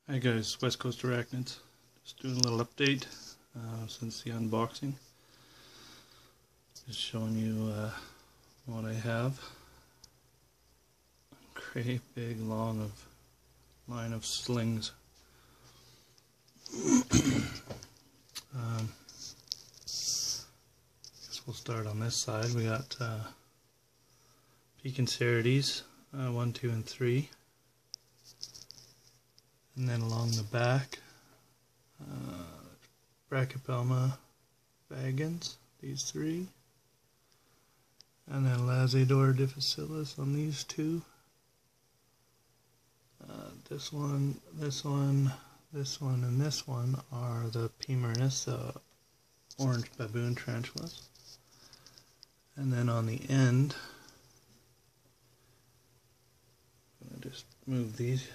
Hi guys, West Coast Arachnids. Just doing a little update since the unboxing. Just showing you what I have. A great big line of slings. Guess we'll start on this side. We got Peak and Serrides, 1, 2, and 3. And then along the back, Brachypelma vagans, these 3. And then Lazidor difficilis on these 2. This one, and this one are the Pimerinus, orange baboon tarantulas. And then on the end, I'm going to just move these.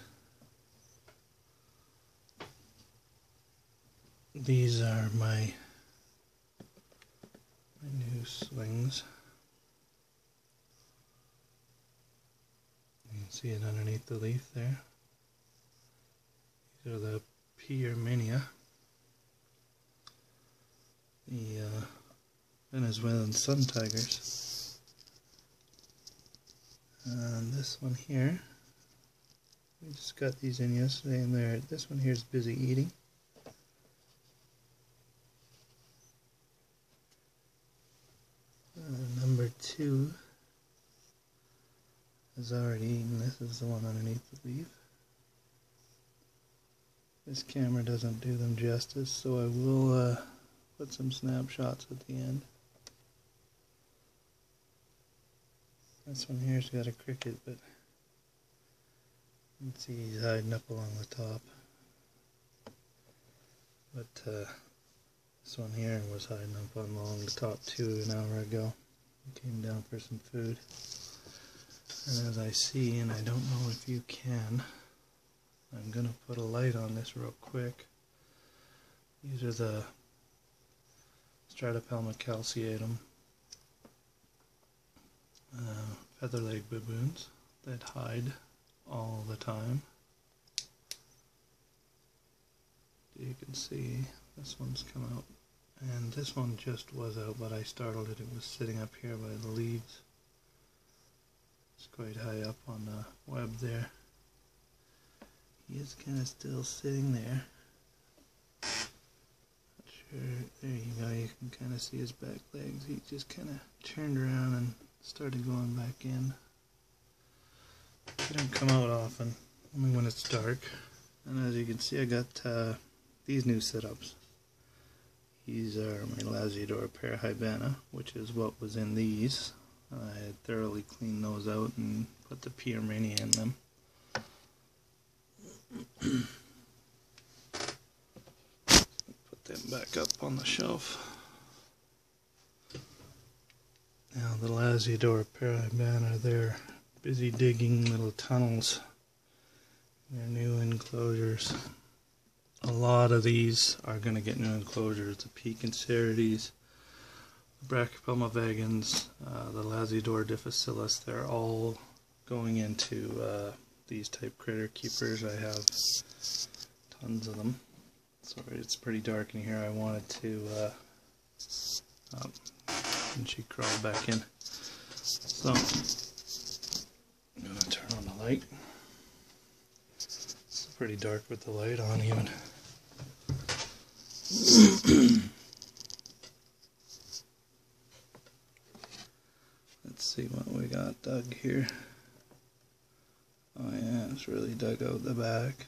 These are my new slings. You can see it underneath the leaf there. These are the Pimerinus, the Venezuelan sun tigers. And this one here, we just got these in yesterday, and this one here is busy eating. Number 2 has already eaten. This is the one underneath the leaf. This camera doesn't do them justice, so I will put some snapshots at the end. This one here's got a cricket, but you can see he's hiding up along the top. But this one here was hiding up along the top too an hour ago. He came down for some food. And as I see, and I don't know if you can, I'm going to put a light on this real quick. These are the Stratopelma calceatum featherleg baboons that hide all the time. You can see this one's come out. And this one just was out, but I startled it. It was sitting up here by the leaves. It's quite high up on the web there. He is kind of still sitting there. Not sure. There you go. You can kind of see his back legs. He just kind of turned around and started going back in. They don't come out often, only when it's dark. And as you can see, I got these new setups. These are my Lazidor parahybana, which is what was in these. I had thoroughly cleaned those out and put the Pimerinus in them. Put them back up on the shelf. Now the Lazidor parahybana, they're busy digging little tunnels in their new enclosures. A lot of these are going to get new enclosures. The Peak and Serrides, the Brachypelma vagans, the Lazidor difficilis, they're all going into these type critter keepers. I have tons of them. Sorry, it's pretty dark in here. I wanted to and she crawled back in. So I'm going to turn on the light. It's pretty dark with the light on even. Let's see what we got dug here. Oh yeah, it's really dug out the back.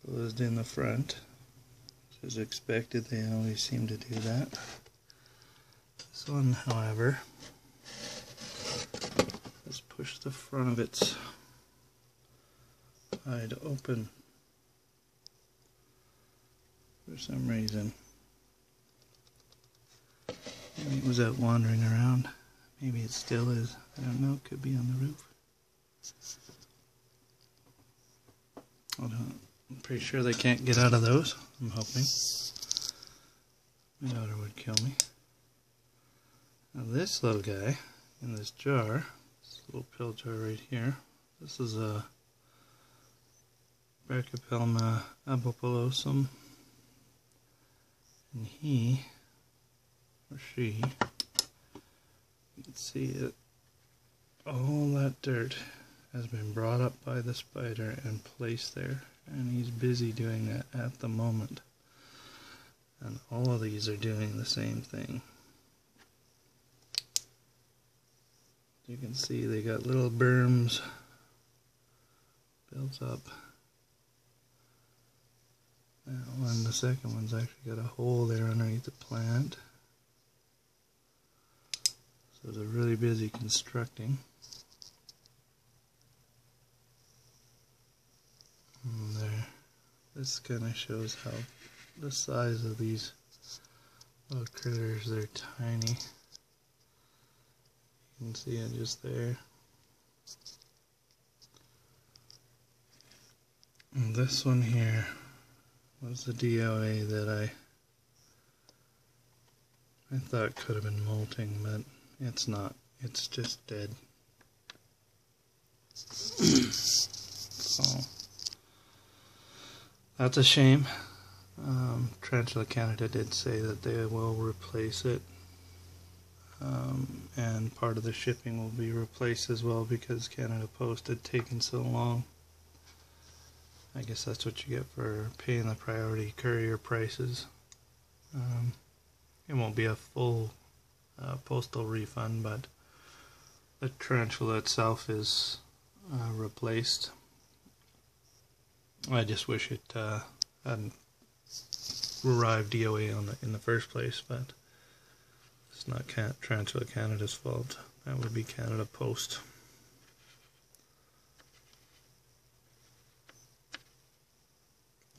Closed in the front. As expected, they always seem to do that. This one, however, has pushed the front of its hide open for some reason. Maybe it was out wandering around. Maybe it still is. I don't know. It could be on the roof. I'm pretty sure they can't get out of those. I'm hoping. My daughter would kill me. Now this little guy in this jar, this little pill jar right here, this is a Brachypelma abopilosum, and he or she, you can see it, all that dirt has been brought up by the spider and placed there, and he's busy doing that at the moment. And all of these are doing the same thing. You can see they got little berms built up. And the second one's actually got a hole there underneath the plant. So they're really busy constructing. And there, this kind of shows how the size of these little critters. They're tiny. You can see it just there. And this one here was the DOA that I thought could have been molting, but it's not. It's just dead. So that's a shame. Tarantula Canada did say that they will replace it, and part of the shipping will be replaced as well because Canada Post had taken so long. I guess that's what you get for paying the priority courier prices. It won't be a full postal refund, but the tarantula itself is replaced. I just wish it hadn't arrived DOA in the first place, but it's not Tarantula Canada's fault. That would be Canada Post.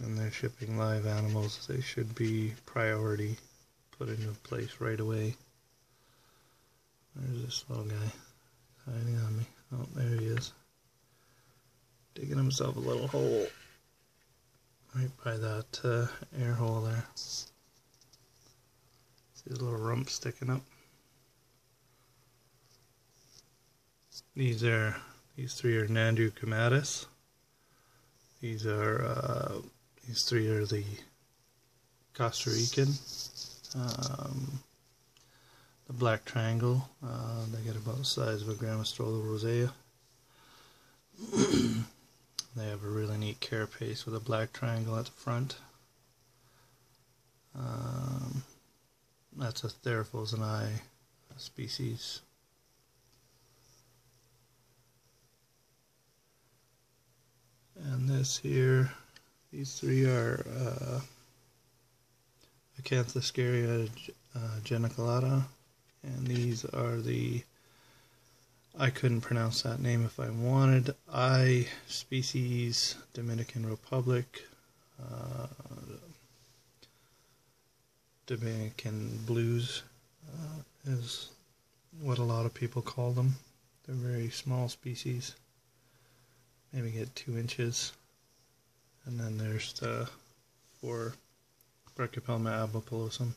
And they're shipping live animals. They should be priority put into place right away. There's this little guy hiding on me. Oh, there he is. Digging himself a little hole right by that air hole there. See his little rump sticking up. These three are Nandreucomatus. These three are the Costa Rican. The black triangle, they get about the size of a Grammostola rosea. They have a really neat carapace with a black triangle at the front. That's a Theraphosinai species. And this here, these three are Acanthoscaria geniculata, and these are the, I couldn't pronounce that name if I wanted, I species Dominican Republic, Dominican blues is what a lot of people call them. They're very small species, maybe get 2 inches. And then there's the 4 Brachypelma abopilosum,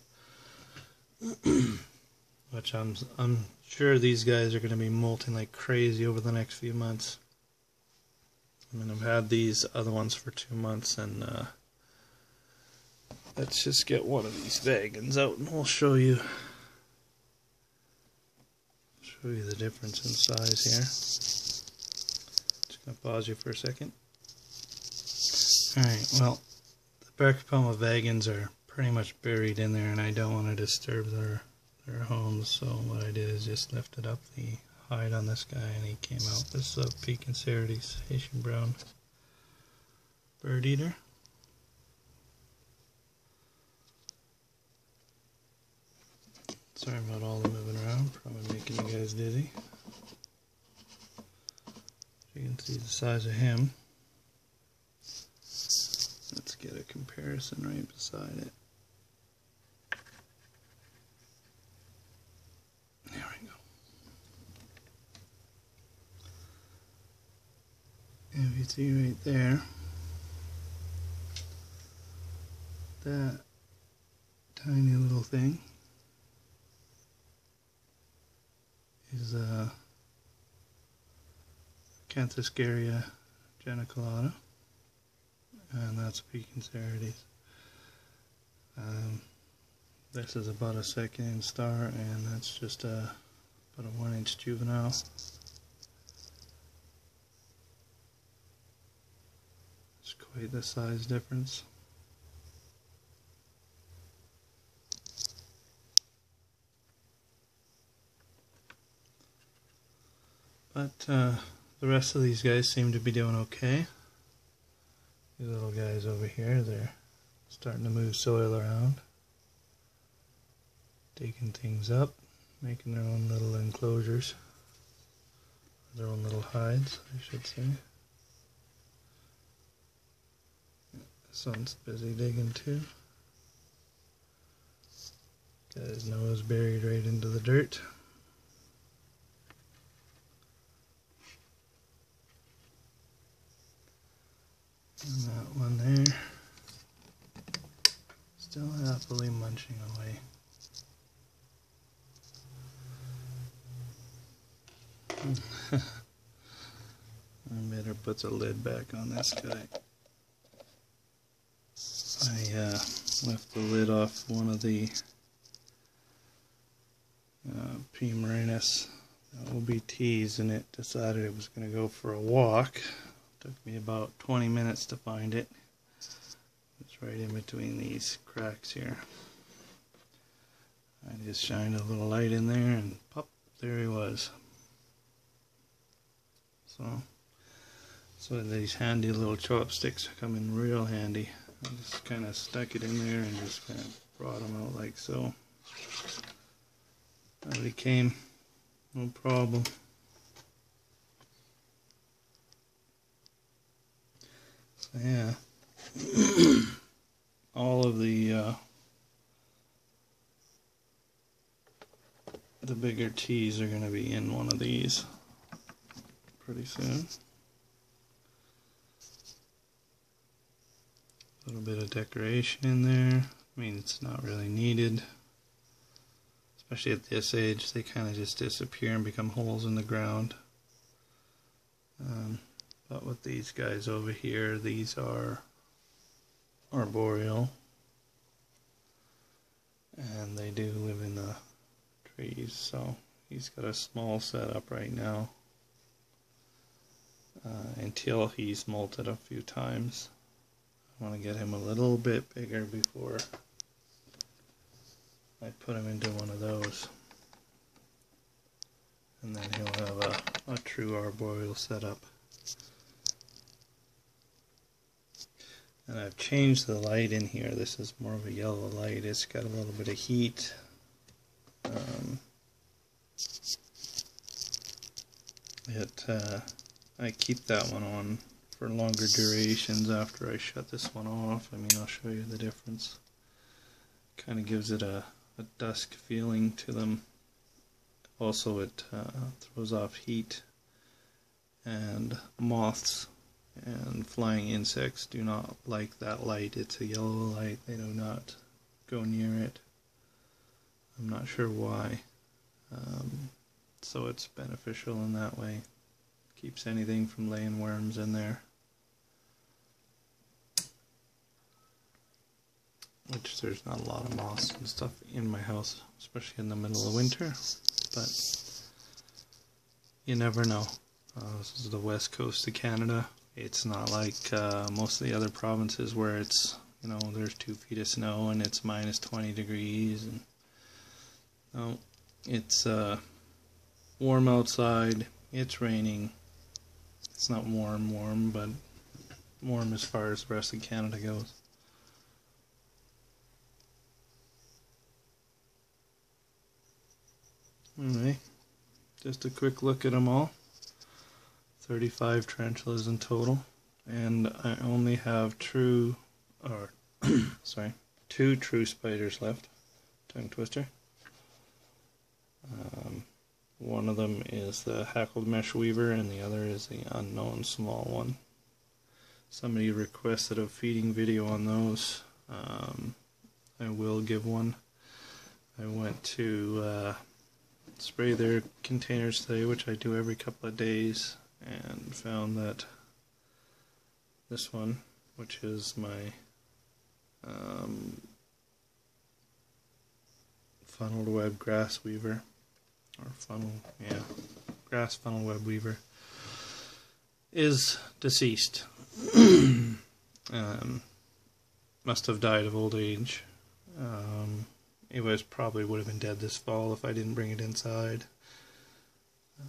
which I'm sure these guys are going to be molting like crazy over the next few months. I mean, I've had these other ones for 2 months, and let's just get one of these vagans out, and we'll show you the difference in size here. Just going to pause you for a second. Alright, well, the Brachypelma vagans are pretty much buried in there, and I don't want to disturb their homes, so what I did is just lifted up the hide on this guy, and he came out. This is a Pekin Cerades Haitian brown bird eater. Sorry about all the moving around, probably making you guys dizzy. You can see the size of him. Let's get a comparison right beside it. There we go. If you see right there, that tiny little thing is Acanthoscaria geniculata. and that's Pekin's Arachnids. This is about a second star, and that's just about a 1-inch juvenile. It's quite the size difference. But the rest of these guys seem to be doing okay. These little guys over here, they're starting to move soil around, digging things up, making their own little enclosures, their own little hides, I should say. This one's busy digging too. Got his nose buried right into the dirt. And that one there, still happily munching away. I better put a lid back on this guy. I left the lid off one of the P. Marinus OBTs, and it decided it was going to go for a walk. Took me about 20 minutes to find it. It's right in between these cracks here. I just shined a little light in there and pop, there he was. So these handy little chopsticks come in real handy. I just kind of stuck it in there and just kind of brought them out like so. Out he came, no problem. So yeah, all of the bigger teas are going to be in one of these pretty soon. A little bit of decoration in there. I mean, it's not really needed. Especially at this age, they kind of just disappear and become holes in the ground. But with these guys over here, these are arboreal. And they do live in the trees, so he's got a small setup right now. Until he's molted a few times. I want to get him a little bit bigger before I put him into one of those. And then he'll have a true arboreal setup. And I've changed the light in here. This is more of a yellow light. It's got a little bit of heat. I keep that one on for longer durations after I shut this one off. I mean, I'll show you the difference. Kind of gives it a dusk feeling to them. Also, it throws off heat, and moths and flying insects do not like that light. It's a yellow light. They do not go near it. I'm not sure why. So it's beneficial in that way. Keeps anything from laying worms in there. Which there's not a lot of moths and stuff in my house, especially in the middle of winter. But you never know. This is the west coast of Canada. It's not like most of the other provinces where it's, you know, there's 2 feet of snow and it's minus 20 degrees. And no, it's warm outside. It's raining. It's not warm, but warm as far as the rest of Canada goes. Anyway, just a quick look at them all. 35 tarantulas in total, and I only have two true spiders left. Tongue twister. One of them is the hackled mesh weaver, and the other is the unknown small one. Somebody requested a feeding video on those. I will give one. I went to spray their containers today, which I do every couple of days, and found that this one which is my funneled web grass weaver, or grass funnel web weaver, is deceased. Must have died of old age. It probably would have been dead this fall if I didn't bring it inside.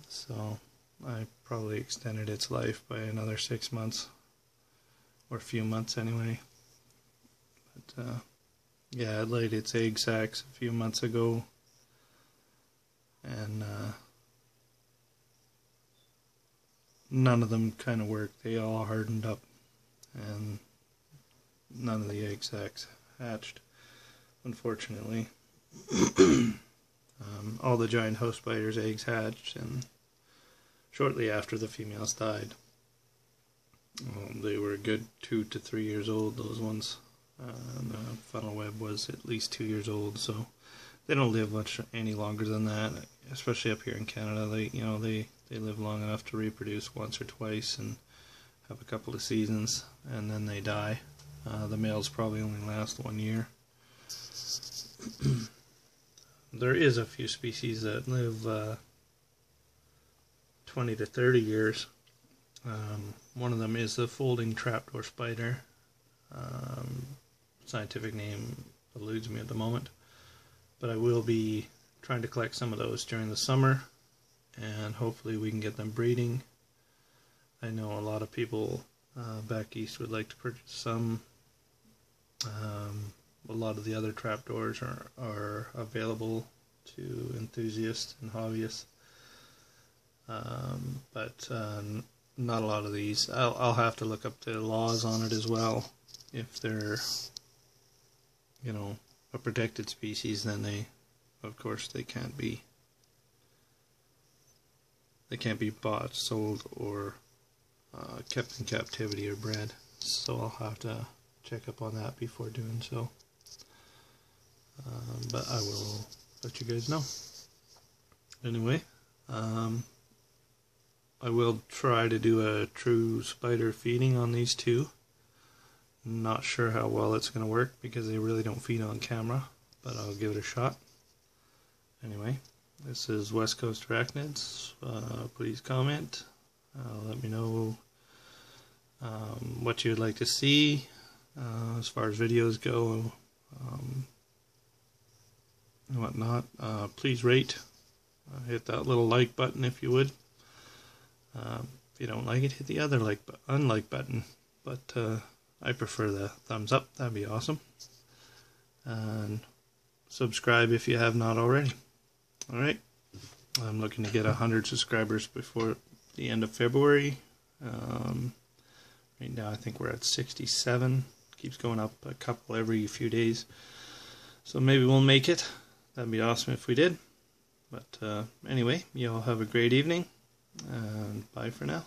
So I probably extended its life by another 6 months, or a few months anyway. But yeah, it laid its egg sacs a few months ago, and none of them kind of worked. They all hardened up, and none of the egg sacs hatched, unfortunately. All the giant house spiders' eggs hatched, and shortly after the females died. They were a good 2 to 3 years old, those ones. The funnel web was at least 2 years old, so they don't live much any longer than that. Especially up here in Canada, they live long enough to reproduce once or twice and have a couple of seasons, and then they die. The males probably only last 1 year. There is a few species that live 20 to 30 years. One of them is the folding trapdoor spider. Scientific name eludes me at the moment, but I will be trying to collect some of those during the summer, and hopefully we can get them breeding. I know a lot of people back east would like to purchase some. A lot of the other trapdoors are available to enthusiasts and hobbyists, but not a lot of these. I'll have to look up the laws on it as well. If they're, a protected species, then of course they can't be bought, sold, or kept in captivity or bred. So I'll have to check up on that before doing so. But I will let you guys know. Anyway, I will try to do a true spider feeding on these two. Not sure how well it's going to work because they really don't feed on camera, but I'll give it a shot. Anyway, this is West Coast Arachnids. Please comment. Let me know what you'd like to see as far as videos go and whatnot. Please rate. Hit that little like button if you would. If you don't like it, hit the other unlike button. But I prefer the thumbs up. That'd be awesome. And subscribe if you have not already. Alright. I'm looking to get 100 subscribers before the end of February. Right now I think we're at 67. Keeps going up a couple every few days. So maybe we'll make it. That'd be awesome if we did. But anyway, you all have a great evening. And bye for now.